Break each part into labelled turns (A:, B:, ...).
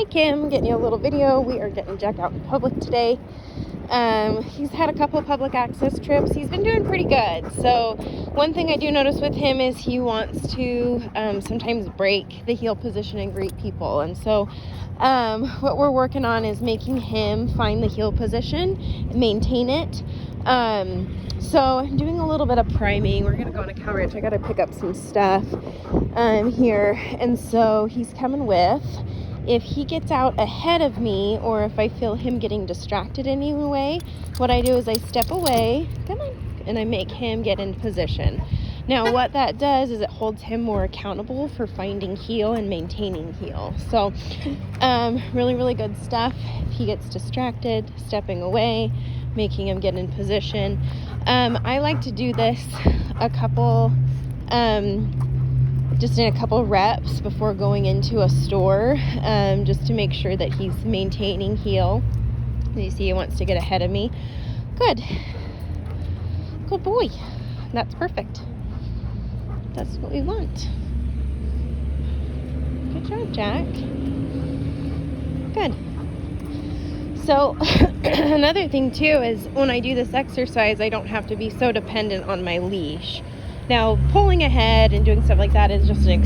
A: Kim, getting you a little video. We are getting Jack out in public today. He's had a couple public access trips. He's been doing pretty good. So one thing I do notice with him is he wants to sometimes break the heel position and greet people. And so what we're working on is making him find the heel position and maintain it. So I'm doing a little bit of priming. We're going to go on a cow ranch. I got to pick up some stuff here. And so he's coming with. If he gets out ahead of me, or if I feel him getting distracted in any way, what I do is I step away, and I make him get in position. Now, what that does is it holds him more accountable for finding heel and maintaining heel. So, really, really good stuff. If he gets distracted, stepping away, making him get in position. I like to do this just in a couple reps before going into a store, just to make sure that he's maintaining heel. You see he wants to get ahead of me. Good boy. That's perfect. That's what we want. Good job, Jack. Good. So another thing too is when I do this exercise, I don't have to be so dependent on my leash. Now, pulling ahead and doing stuff like that is just an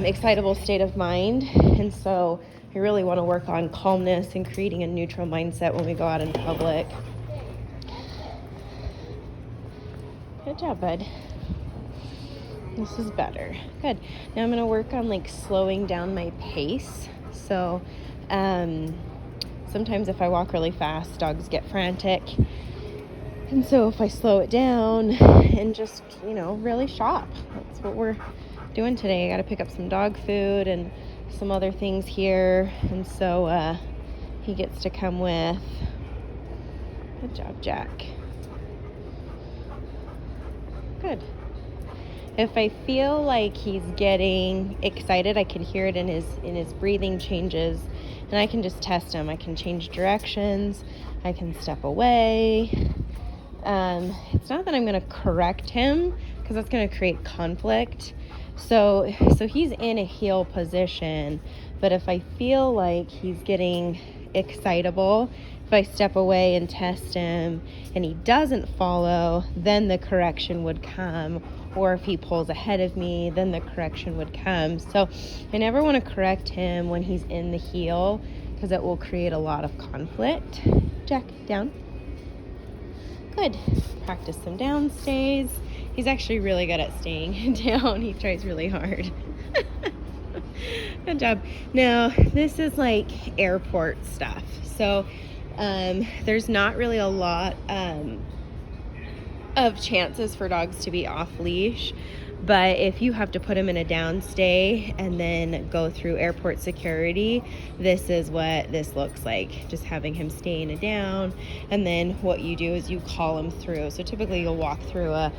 A: excitable state of mind. And so I really want to work on calmness and creating a neutral mindset when we go out in public. Good job, bud. This is better. Good. Now I'm going to work on slowing down my pace. So sometimes if I walk really fast, dogs get frantic. And so if I slow it down and just, really shop, that's what we're doing today. I got to pick up some dog food and some other things here. And so he gets to come with. Good job, Jack. Good. If I feel like he's getting excited, I can hear it in his breathing changes, and I can just test him. I can change directions. I can step away. It's not that I'm going to correct him, because that's going to create conflict. So he's in a heel position, but if I feel like he's getting excitable, if I step away and test him and he doesn't follow, then the correction would come. Or if he pulls ahead of me, then the correction would come. So I never want to correct him when he's in the heel, because it will create a lot of conflict. Jack, down. Good. Practice some down stays. He's actually really good at staying down. He tries really hard. Good job. Now, this is airport stuff. So there's not really a lot of chances for dogs to be off leash. But if you have to put him in a down stay and then go through airport security, this is what this looks like. Just having him stay in a down, and then what you do is you call him through. So typically you'll walk through a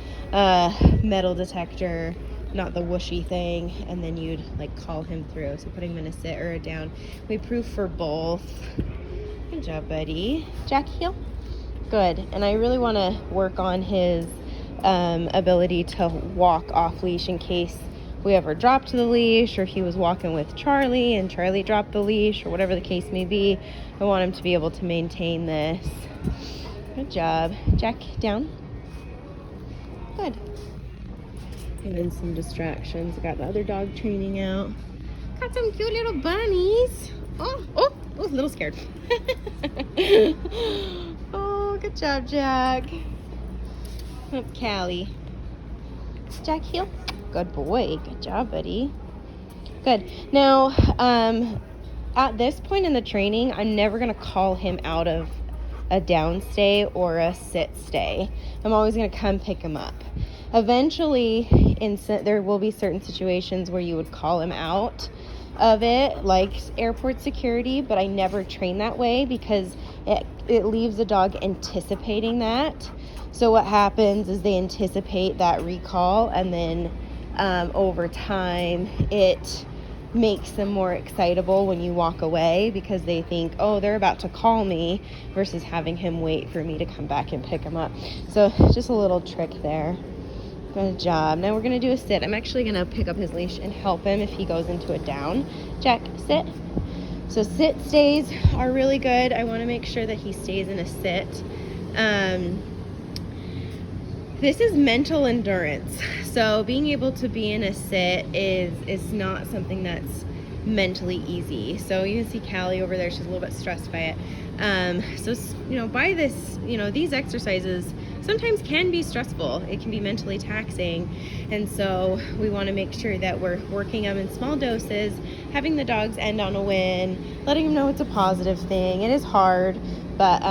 A: metal detector, not the whooshy thing, and then you'd call him through. So putting him in a sit or a down. We proof for both. Good job, buddy. Jack, heel. Good. And I really want to work on his ability to walk off leash in case we ever dropped the leash, or he was walking with Charlie and Charlie dropped the leash, or whatever the case may be. I want him to be able to maintain this. Good job. Jack, down. Good. And then some distractions. I got the other dog training out. Got some cute little bunnies. Oh, a little scared. Oh, good job, Jack. Oh, Callie. Jack, heel. Good boy. Good job, buddy. Good. Now, at this point in the training, I'm never going to call him out of a down stay or a sit stay. I'm always going to come pick him up. Eventually, there will be certain situations where you would call him out of it, like airport security, but I never train that way because it leaves the dog anticipating that. So what happens is they anticipate that recall, and then over time it makes them more excitable when you walk away, because they think, oh, they're about to call me, versus having him wait for me to come back and pick him up. So just a little trick there. Good job. Now we're gonna do a sit. I'm actually gonna pick up his leash and help him if he goes into a down. Jack, sit. So sit stays are really good. I wanna make sure that he stays in a sit. This is mental endurance. So being able to be in a sit is not something that's mentally easy. So you can see Callie over there, she's a little bit stressed by it. So, by this, these exercises sometimes can be stressful. It can be mentally taxing. And so we want to make sure that we're working them in small doses, having the dogs end on a win, letting them know it's a positive thing. It is hard, but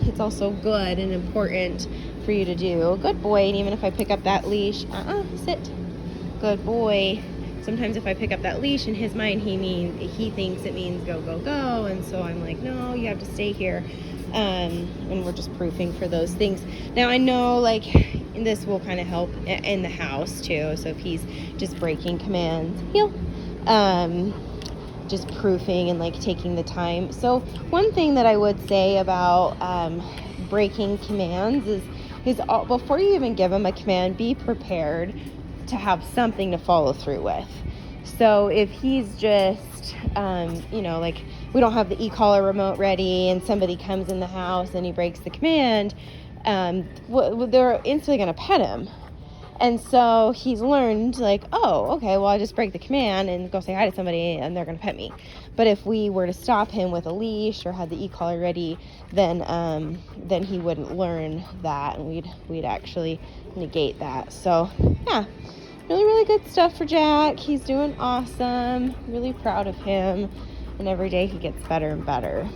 A: it's also good and important for you to do. Good boy. And even if I pick up that leash, sit. Good boy. Sometimes if I pick up that leash, in his mind, he thinks it means go, go, go. And so I'm like, no, you have to stay here. And we're just proofing for those things. Now I know this will kind of help in the house too. So if he's just breaking commands, heel, just proofing and taking the time. So one thing that I would say about breaking commands is before you even give him a command, be prepared to have something to follow through with. So if he's just, we don't have the e-collar remote ready and somebody comes in the house and he breaks the command, they're instantly going to pet him. And so he's learned oh, okay, well, I just break the command and go say hi to somebody and they're going to pet me. But if we were to stop him with a leash or had the e-collar ready, then he wouldn't learn that, and we'd actually negate that. So yeah, really, really good stuff for Jack. He's doing awesome. Really proud of him. And every day he gets better and better.